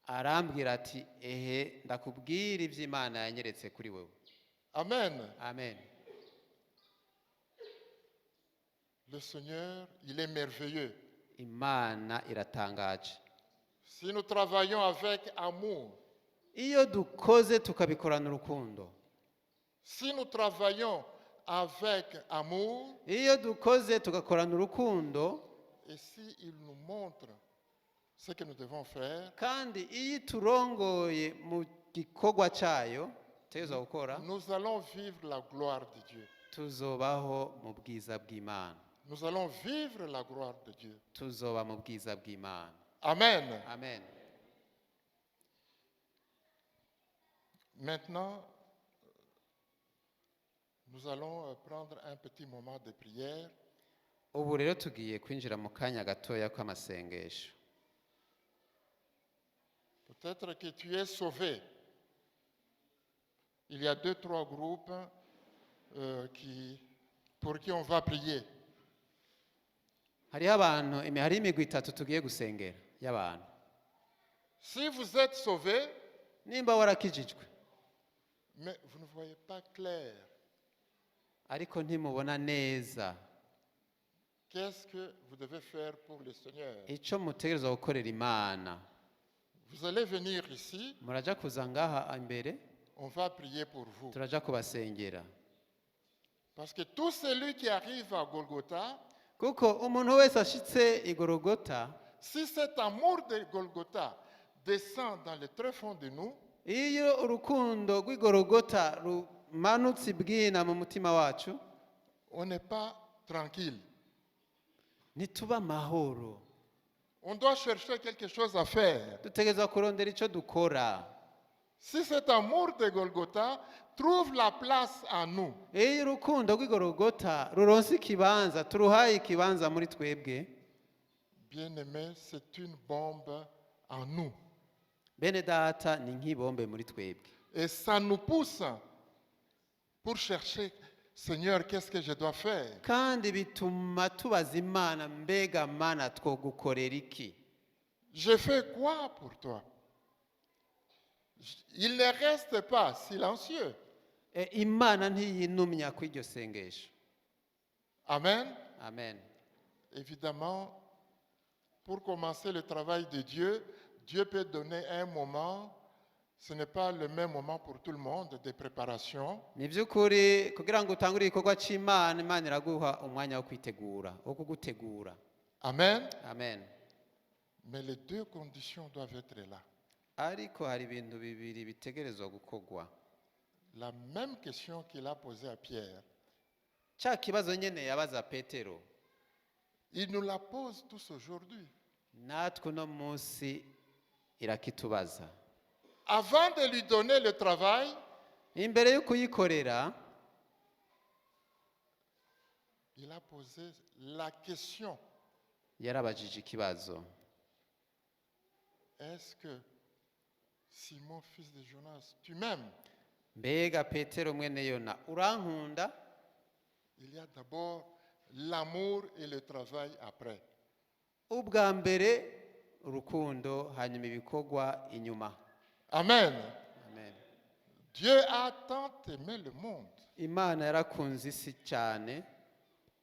arambwira ati ehe ndakubwira iby'imana yanyeretse kuri wewe Amen. amen Le Seigneur, il est merveilleux. imana iratangaje Si nous travaillons avec amour, iyo dukoze tukabikorana urukundo si nous travaillons avec amour, iyo dukoze tugakorana urukundo et si il nous montre ce que nous devons faire, kandi iyo iturongoye mu gikorwa cyayo tutegerezwa gukora nous allons vivre la gloire de Dieu. tuzobaho mu bwiza bw'imana Nous allons vivre la gloire de Dieu. tuzoba mu bwiza bw'imana Amen. amen Maintenant, nous allons prendre un petit moment de prière. ubu rero tugiye kwinjira mu kanya gatoya kw'amasengesho Peut-être que tu es sauvé. Il y a 2-3 groupes pour qui on va prier. hariho abantu hariho imigwi itatu tugiye gusengera y'abantu Si vous êtes sauvé, nimba warakijijwe mais vous ne voyez pas clair, ariko ntimubona neza qu'est-ce que vous devez faire pour le Seigneur? icyo mutegerezwa gukorera imana Vous allez venir ici, muraja kuza ngaha imbere on va prier pour vous. turaja kubasengera Parce que tout celui qui arrive à Golgotha, kuko umuntu wese ashitse igorogota si cet amour de Golgotha descend dans le tréfonds de nous, iyo urukundo rw'igorogota rumanutse ibwina mu mutima wacu on n'est pas tranquille. ntituba amahoro On doit chercher quelque chose à faire. dutegerezwa kurondera icyo dukora Si cet amour de Golgotha trouve la place en nous, iyo urukundo rw'igorogota ruronse ikibanza turuhaye ikibanza muri twebwe bien-aimé, c'est une bombe en nous. bene data ni nk'ibombe muri twebwe Et ça nous pousse pour chercher, Seigneur, qu'est-ce que je dois faire? kandi bituma tubaza imana mbega mana twogukorera iki Je fais quoi pour toi? Il ne reste pas silencieux. imana ntiyinumya ku iryo sengesho Amen. amen Évidemment, pour commencer le travail de Dieu, Dieu peut donner un moment, ce n'est pas le même moment pour tout le monde, de préparation. ni by'ukuri kugira ngo utangure igikorwa cy'imana imana iraguha umwanya wo kwitegura wo kugutegura Amen. amen Mais les deux conditions doivent être là. ariko hari ibintu bibiri bitegerezwa gukorwa La même question qu'il a posée à Pierre, cya kibazo nyine yabaza petero il nous la pose tous aujourd'hui. natwe uno munsi irakitubaza Avant de lui donner le travail, imbere yo kuyikorera il a posé la question, yarabajije ikibazo est-ce que Simon, fils de Jonas, tu m'aimes? mbega petero mwene yona urankunda Il y a d'abord l'amour et le travail après. ubwa mbere urukundo hanyuma ibikorwa inyuma Amen. amen Dieu a tant aimé le monde imana yarakunze isi cyane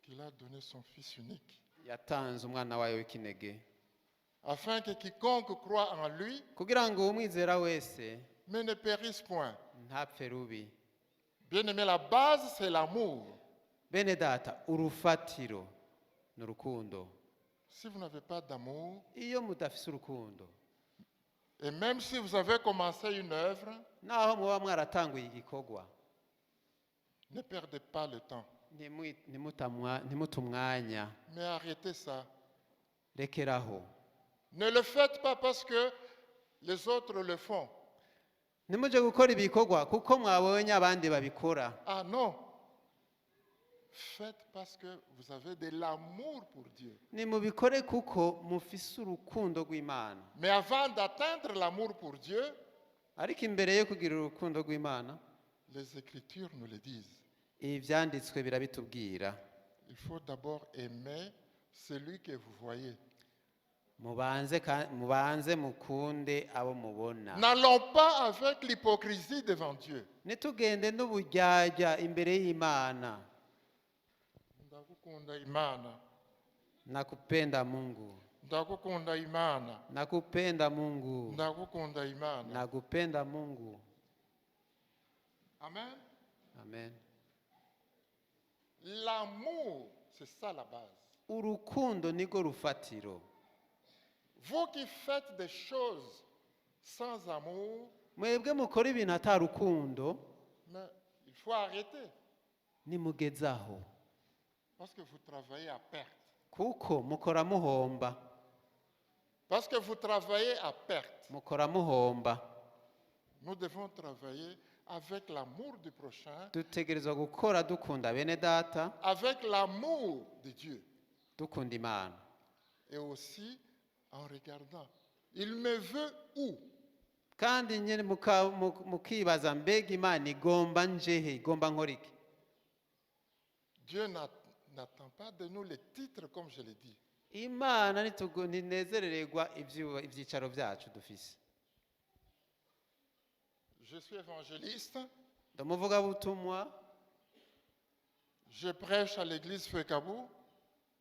qu'il a donné son Fils unique, yatanze umwana wayo w'ikinege afin que quiconque croit en lui, kugira ngo umwizera wese mais ne périsse point. ntapfe rubi Bien-aimé, la base, c'est l'amour. bene data urufatiro ni urukundo Si vous n'avez pas d'amour, iyo mudafise urukundo et même si vous avez commencé une œuvre, naho muba mwaratanguye igikorwa ne perdez pas le temps. ntimute umwanya Mais arrêtez ça. rekeraho. Ne le faites pas parce que les autres le font. Ntimuje gukora ibikorwa kuko mwabonye abandi babikora. Ah non. Faites parce que vous avez de l'amour pour Dieu. Nimubikore kuko mufise urukundo rw'Imana. Mais avant d'atteindre l'amour pour Dieu, Ariko imbere yo kugira urukundo rw'Imana, les Écritures nous le disent. ivyanditswe birabitubwira. Il faut d'abord aimer celui que vous voyez. Mubanze mukunde abo mubona. N'allons pas avec l'hypocrisie devant Dieu. Nitugende n'uburyarya imbere y'Imana. Ndakukunda Imana. Nakupenda Mungu. Ndakukunda Imana. Nakupenda Mungu. Ndakukunda Imana. Nakupenda Mungu. Amen. Amen. L'amour, c'est ça la base. Urukundo nirwo rufatiro. Vous qui faites des choses sans amour, Mwebwe mukora ibintu ata rukundo, mais il faut arrêter. nimugezaho. Parce que vous travaillez à perte. Kuko mukora muhomba. Parce que vous travaillez à perte. Mukora muhomba. Nous devons travailler avec l'amour du prochain, Dutegerezwa gukora dukunda bene data, avec l'amour de Dieu. dukunda Imana. Et aussi en regardant, il me veut où? Kandi nyene mukibaza mbega Imana igomba njehe, igomba nkora iki? Dieu n'attend pas de nous les titres, comme je l'ai dit. Imana ntinezerererwa ivyicaro vyacu dufise. Je suis évangéliste, Ndamuvugabutumwa, je prêche à l'église Fekabu,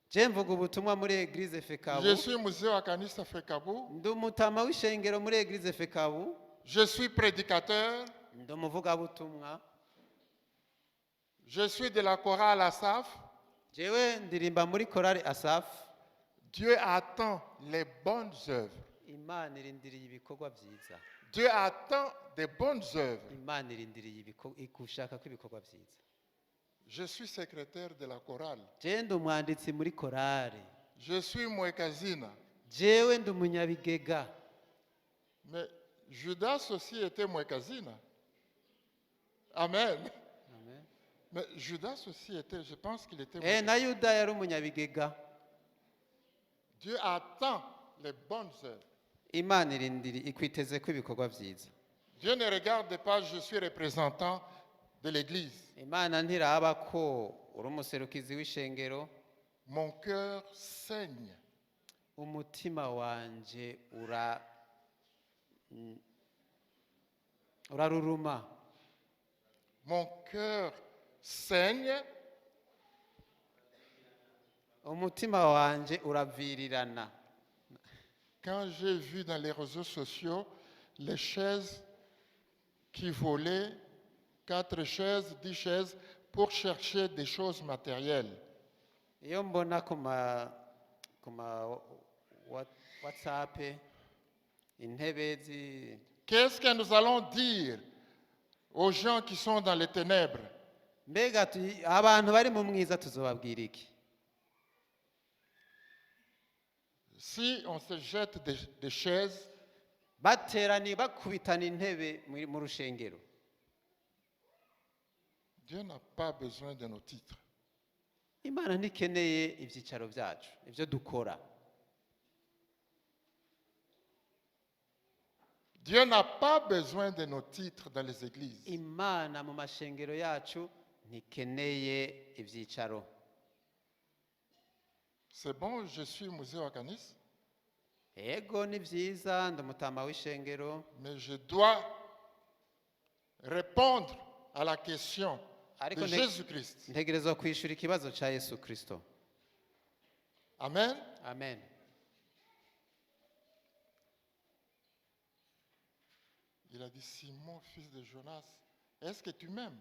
je mvuga ubutumwa muri Eglise Fekabu. je suis muséokaniste Fekabu, Ndi umutama w'ishengero muri Eglise Fekabu. je suis prédicateur, Ndi umuvugabutumwa. je suis de la chorale Asaph. Jewe ndirimba muri korali Asaph. Dieu attend les bonnes œuvres. Imana irindiriye ibikorwa vyiza. Dieu attend des bonnes œuvres. Imana irindiriye ikushaka kw'ibikorwa vyiza. Je suis secrétaire de la chorale. Je ndi umwanditsi muri korali. Je suis Mwekazina. Jewe ndi umunyabigega. Mais Judas aussi était Mwekazina. Amen. Amen. Mais Judas aussi était, je pense qu'il était Na Yuda yari umunyabigega. Dieu attend les bonnes œuvres. Imana irindiriye ikwiteze kw'ibikorwa vyiza. Dieu ne regarde pas, je suis représentant de l'église. Imana ntiraba ko uri umuserukizi w'ishengero. Mon cœur saigne. Umutima wanje uraruruma. Mon cœur saigne Umutima wanje uravirirana. quand j'ai vu dans les réseaux sociaux les chaises qui volaient, 4 chaises, 10 chaises, pour chercher des choses matérielles. Iyo mbona kuma WhatsApp intebe Qu'est-ce que nous allons dire aux gens qui sont dans les ténèbres? mbega abantu bari mu mwiza tuzobabwira iki? Si on se jette des chaises, Baterani bakubitana intebe mu rushengero. Dieu n'a pas besoin de nos titres. Imana ntikeneye ivyicaro vyacu, ivyo dukora. Dieu n'a pas besoin de nos titres dans les églises. Imana mu mashengero yacu ntikeneye ivyicaro. C'est bon, je suis muséokaniste, Ego ni vyiza ndamutama w'ishengero, mais je dois répondre à la question de Jésus-Christ. ntegerezwa kwishura ikibazo ca Yesu Kristo. Amen. Amen. Il a dit, Simon, fils de Jonas, est-ce que tu m'aimes?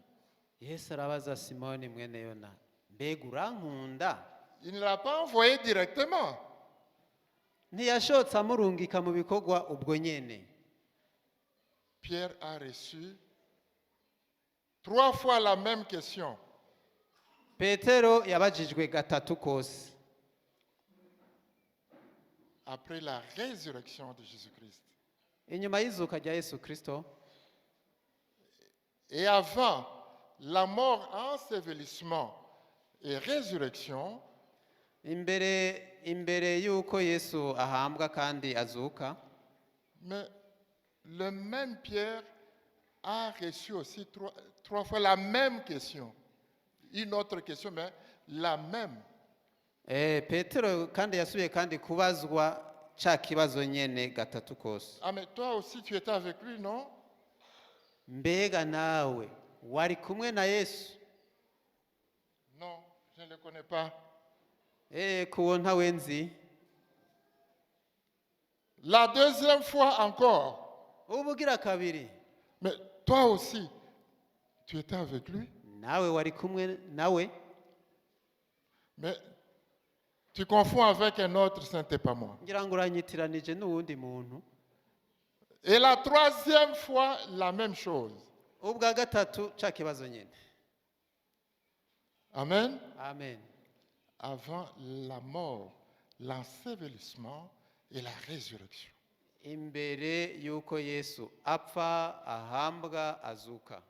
Yesu arabaza Simoni mwene Yona, mbega urankunda? Il ne l'a pas envoyé directement. Ntiyashotse amurungika mu bikorwa ubwo nyene. Pierre a reçu 3 fois la même question. petero yabajijwe gatatu kose après la résurrection de Jésus-Christ. inyuma y'izuka rya yesu kirisito Et avant la mort, ensevelissement et résurrection, imbere y'uko yesu ahambwa kandi azuka, mais le même Pierre a reçu aussi trois fois la même question. Une autre question, mais la même. petero kandi yasubiye kandi kubazwa cya kibazo nyene gatatu kose. Ah, mais toi aussi, tu étais avec lui, non? Mbega nawe wari kumwe na yesu? Non, je ne le connais pas. Kuwo ntawe nzi. La deuxième fois encore. Ubugira kabiri. Mais toi aussi, tu étais avec lui? Nawe wari kumwe nawe? Mais tu confonds avec un autre, ce n'était pas moi. Ngira ngo uranyitiranije n'uwundi muntu. Et la troisième fois, la même chose. Ubwa gatatu cya kibazo nyene. Amen. Amen. Avant la mort, l'ensevelissement et la résurrection. Imbere yuko Yesu apfa ahambwa azuka.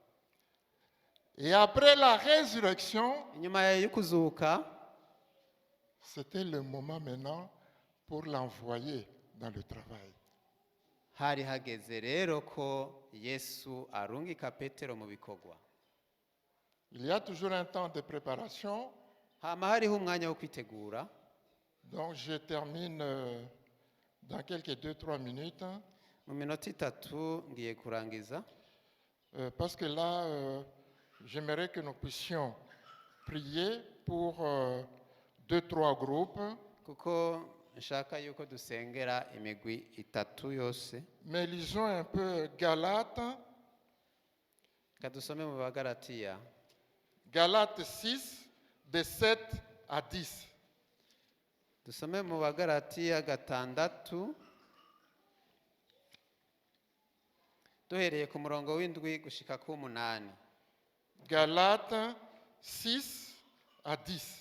Et après la résurrection, Inyuma y'ukuzuka, c'était le moment maintenant pour l'envoyer dans le travail. hari hageze rero ko Yesu arungika Petero mu bikorwa. Il y a toujours un temps de préparation. Hama hariho umwanya wo kwitegura. Donc je termine dans quelques 2-3 minutes. Mu minota itatu ngiye kurangiza. Parce que là, j'aimerais que nous puissions prier pour 2-3 groupes. Kuko nshaka yuko dusengera imigwi itatu yose. Mais lisons un peu Galates. Kadusome mu Bagalatiya. Galates 6, de 7 à 10. Dusome mu Bagalatiya gatandatu. Duhereye ku murongo w'indwi gushika ku 8. Galates 6 à 10.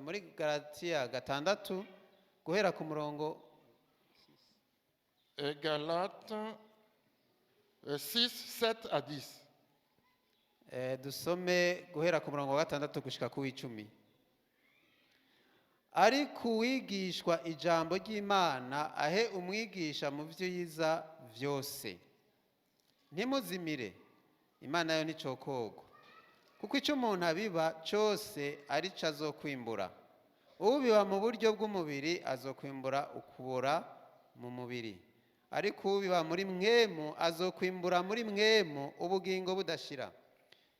Muri Galatiya gatandatu guhera ku murongo Galates 6, 7 à 10. Dusome guhera ku murongo wa gatandatu gushika ku 10. Ariko uwigishwa ijambo ry'Imana ahe umwigisha mu byo yiza vyose. Ntimuzimire, Imana yo nicokogwa. Kuko icyo umuntu abiba cyose ari cyo azokwimbura. Ubiba mu buryo bw'umubiri azokwimbura ukubora mu mubiri. Ariko ubiba muri mwemu azokwimbura muri mwemu ubugingo budashira.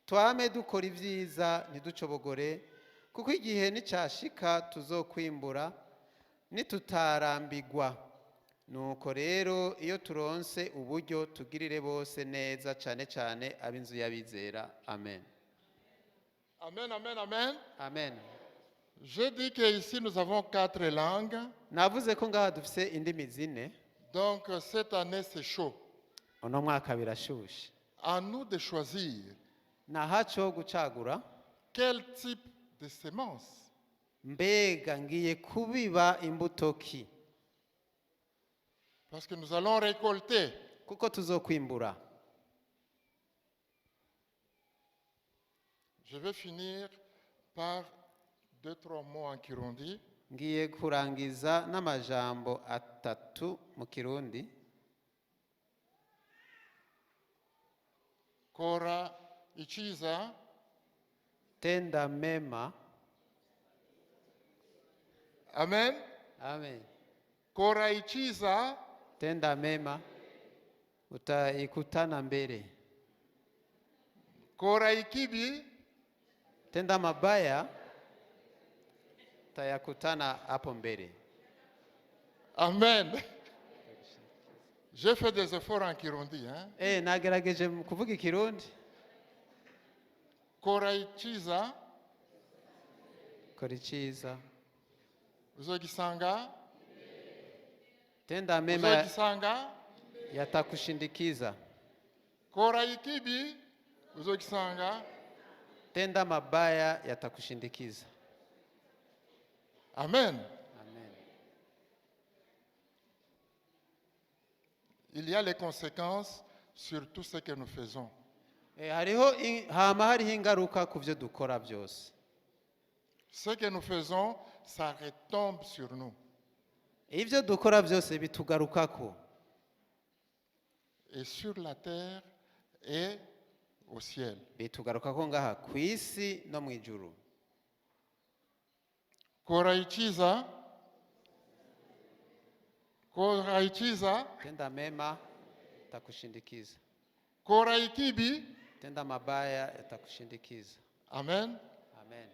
Twame dukora ibyiza ntiducobogore, kuko igihe nicyashika tuzokwimbura nitutarambigwa. Nuko rero iyo turonse uburyo tugirire bose neza, cyane cyane ab'inzu y'abizera. Amen. Amen, amen, amen. Amen. Je dis qu'ici nous avons 4 langues. Navuze ko ngaha dufise indimi zine. Donc cette année c'est chaud. Uno mwaka birashushe. À nous de choisir Nahaco gucagura. quel type de semence. Mbega ngiye kubiba imbuto ki? Parce que nous allons récolter. Kuko tuzokwimbura. Je vais finir par 2-3 mots en Kirundi. Ngiye kurangiza n'amajambo atatu mu Kirundi. Kora ichiza. Tenda mema. Amen. Amen. Kora ichiza. Tenda mema. Utaikutana mbele. Kora ikibi. Tenda mabaya. Utayakutana hapo mbele. Amen. J'ai fait des efforts en Kirundi. Nagerageje kuvuga Ikirundi. Kora ichiza. Kora iciza. Uzogisanga. Tenda mema. Uzogisanga. Yatakushindikiza. Kora ikibi. Uzogisanga. tenda mabaya yatakushindikiza. Amen. Amen. Il y a les conséquences sur tout ce que nous faisons. Hama hariho ingaruka ku byo dukora byose. Ce que nous faisons, ça retombe sur nous. Ibyo dukora byose bitugarukako. Et sur la terre et au ciel. Bitugarukako ngaha ku isi no mu ijuru. Koraichiza. Tenda mema yatakushindikiza. Koraikibi. Tenda mabaya yatakushindikiza. Amen. Amen.